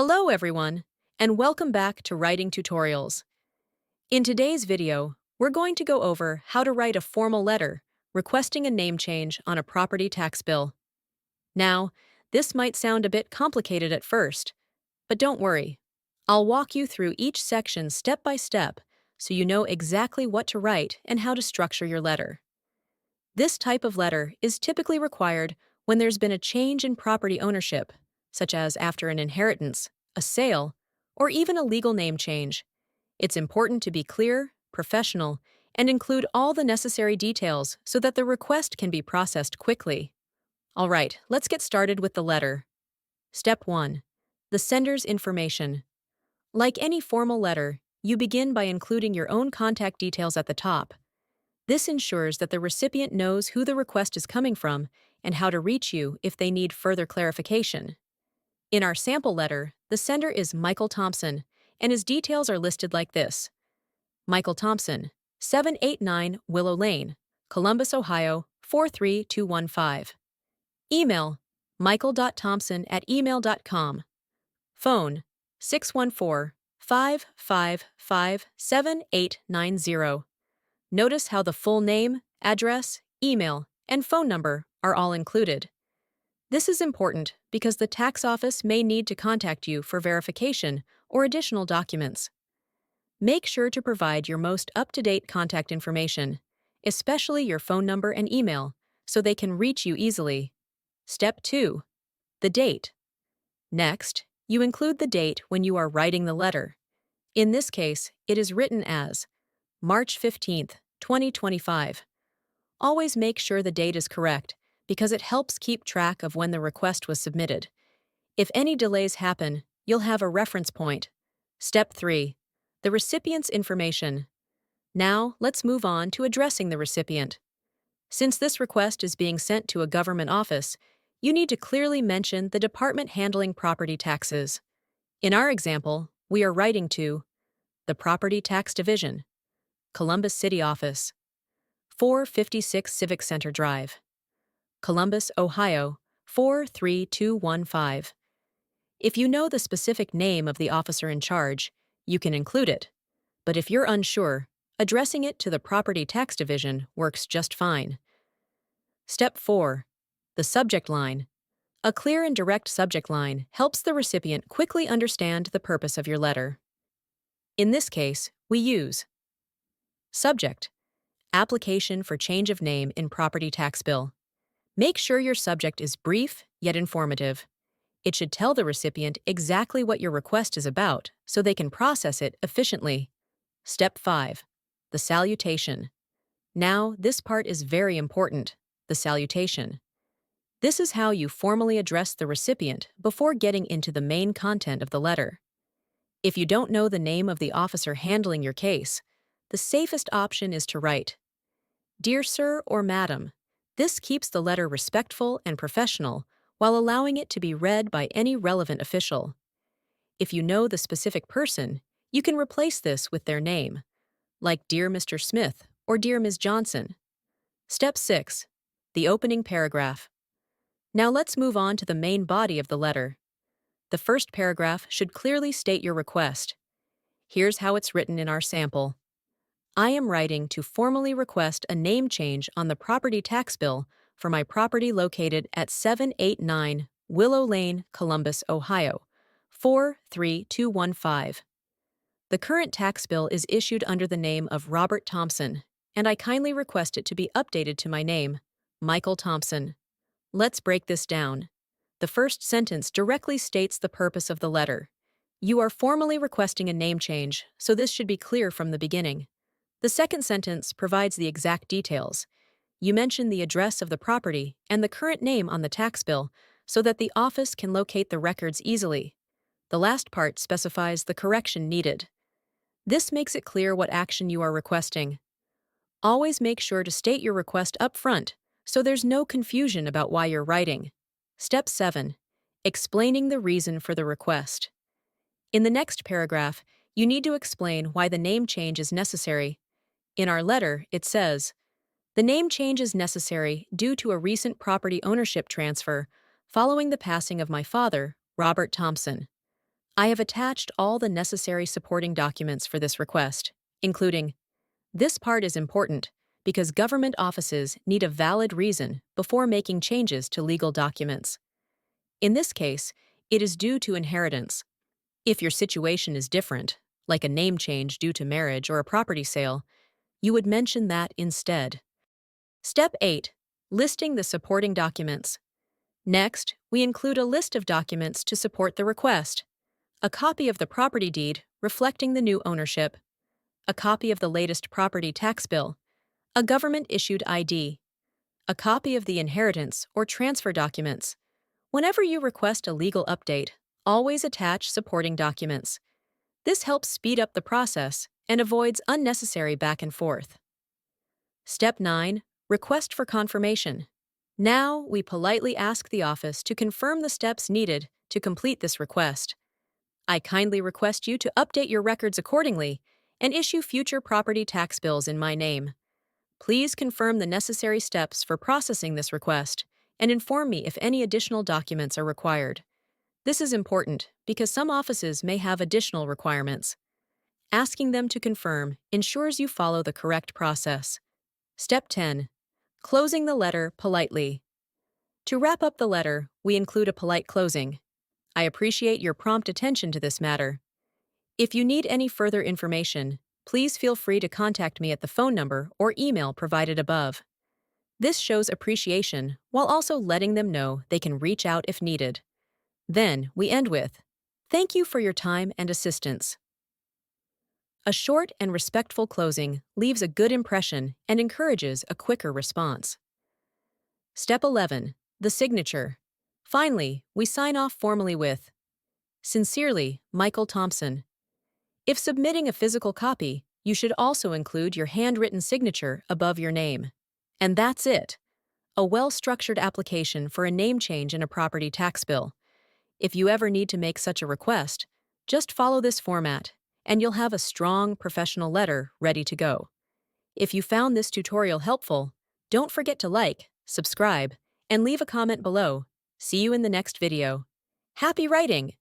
Hello everyone, and welcome back to Writing Tutorials. In today's video, we're going to go over how to write a formal letter requesting a name change on a property tax bill. Now, this might sound a bit complicated at first, but don't worry. I'll walk you through each section step by step so you know exactly what to write and how to structure your letter. This type of letter is typically required when there's been a change in property ownership, such as after an inheritance, a sale, or even a legal name change. It's important to be clear, professional, and include all the necessary details so that the request can be processed quickly. All right, let's get started with the letter. Step 1. The sender's information. Like any formal letter, you begin by including your own contact details at the top. This ensures that the recipient knows who the request is coming from and how to reach you if they need further clarification. In our sample letter, the sender is Michael Thompson, and his details are listed like this. Michael Thompson, 789 Willow Lane, Columbus, Ohio, 43215. Email, michael.thompson@email.com. Phone, 614-555-7890. Notice how the full name, address, email, and phone number are all included. This is important because the tax office may need to contact you for verification or additional documents. Make sure to provide your most up-to-date contact information, especially your phone number and email, so they can reach you easily. Step 2. The date. Next, you include the date when you are writing the letter. In this case, it is written as March 15th, 2025. Always make sure the date is correct because it helps keep track of when the request was submitted. If any delays happen, you'll have a reference point. Step 3. The recipient's information. Now, let's move on to addressing the recipient. Since this request is being sent to a government office, you need to clearly mention the department handling property taxes. In our example, we are writing to the Property Tax Division, Columbus City Office, 456 Civic Center Drive, Columbus, Ohio, 43215. If you know the specific name of the officer in charge, you can include it. But if you're unsure, addressing it to the Property Tax Division works just fine. Step 4. The subject line. A clear and direct subject line helps the recipient quickly understand the purpose of your letter. In this case, we use subject, application for change of name in property tax bill. Make sure your subject is brief yet informative. It should tell the recipient exactly what your request is about so they can process it efficiently. Step 5. The salutation. Now, this part is very important, the salutation. This is how you formally address the recipient before getting into the main content of the letter. If you don't know the name of the officer handling your case, the safest option is to write, Dear Sir or Madam. This keeps the letter respectful and professional while allowing it to be read by any relevant official. If you know the specific person, you can replace this with their name, like Dear Mr. Smith or Dear Ms. Johnson. Step 6. The opening paragraph. Now let's move on to the main body of the letter. The first paragraph should clearly state your request. Here's how it's written in our sample. I am writing to formally request a name change on the property tax bill for my property located at 789 Willow Lane, Columbus, Ohio, 43215. The current tax bill is issued under the name of Robert Thompson, and I kindly request it to be updated to my name, Michael Thompson. Let's break this down. The first sentence directly states the purpose of the letter. You are formally requesting a name change, so this should be clear from the beginning. The second sentence provides the exact details. You mention the address of the property and the current name on the tax bill so that the office can locate the records easily. The last part specifies the correction needed. This makes it clear what action you are requesting. Always make sure to state your request up front so there's no confusion about why you're writing. Step 7. Explaining the reason for the request. In the next paragraph, you need to explain why the name change is necessary. In our letter, it says, the name change is necessary due to a recent property ownership transfer following the passing of my father, Robert Thompson. I have attached all the necessary supporting documents for this request, including this part is important because government offices need a valid reason before making changes to legal documents. In this case, it is due to inheritance. If your situation is different, like a name change due to marriage or a property sale, you would mention that instead. Step 8. Listing the supporting documents. Next, we include a list of documents to support the request. A copy of the property deed reflecting the new ownership, a copy of the latest property tax bill, a government-issued ID, a copy of the inheritance or transfer documents. Whenever you request a legal update, always attach supporting documents. This helps speed up the process and avoids unnecessary back and forth. Step 9. Request for confirmation. Now, we politely ask the office to confirm the steps needed to complete this request. I kindly request you to update your records accordingly and issue future property tax bills in my name. Please confirm the necessary steps for processing this request and inform me if any additional documents are required. This is important because some offices may have additional requirements. Asking them to confirm ensures you follow the correct process. Step 10. Closing the letter politely. To wrap up the letter, we include a polite closing. I appreciate your prompt attention to this matter. If you need any further information, please feel free to contact me at the phone number or email provided above. This shows appreciation while also letting them know they can reach out if needed. Then we end with, "Thank you for your time and assistance." A short and respectful closing leaves a good impression and encourages a quicker response. Step 11. The signature. Finally, we sign off formally with, "Sincerely, Michael Thompson." If submitting a physical copy, you should also include your handwritten signature above your name. And that's it. A well-structured application for a name change in a property tax bill. If you ever need to make such a request, just follow this format, and you'll have a strong, professional letter ready to go. If you found this tutorial helpful, don't forget to like, subscribe, and leave a comment below. See you in the next video. Happy writing!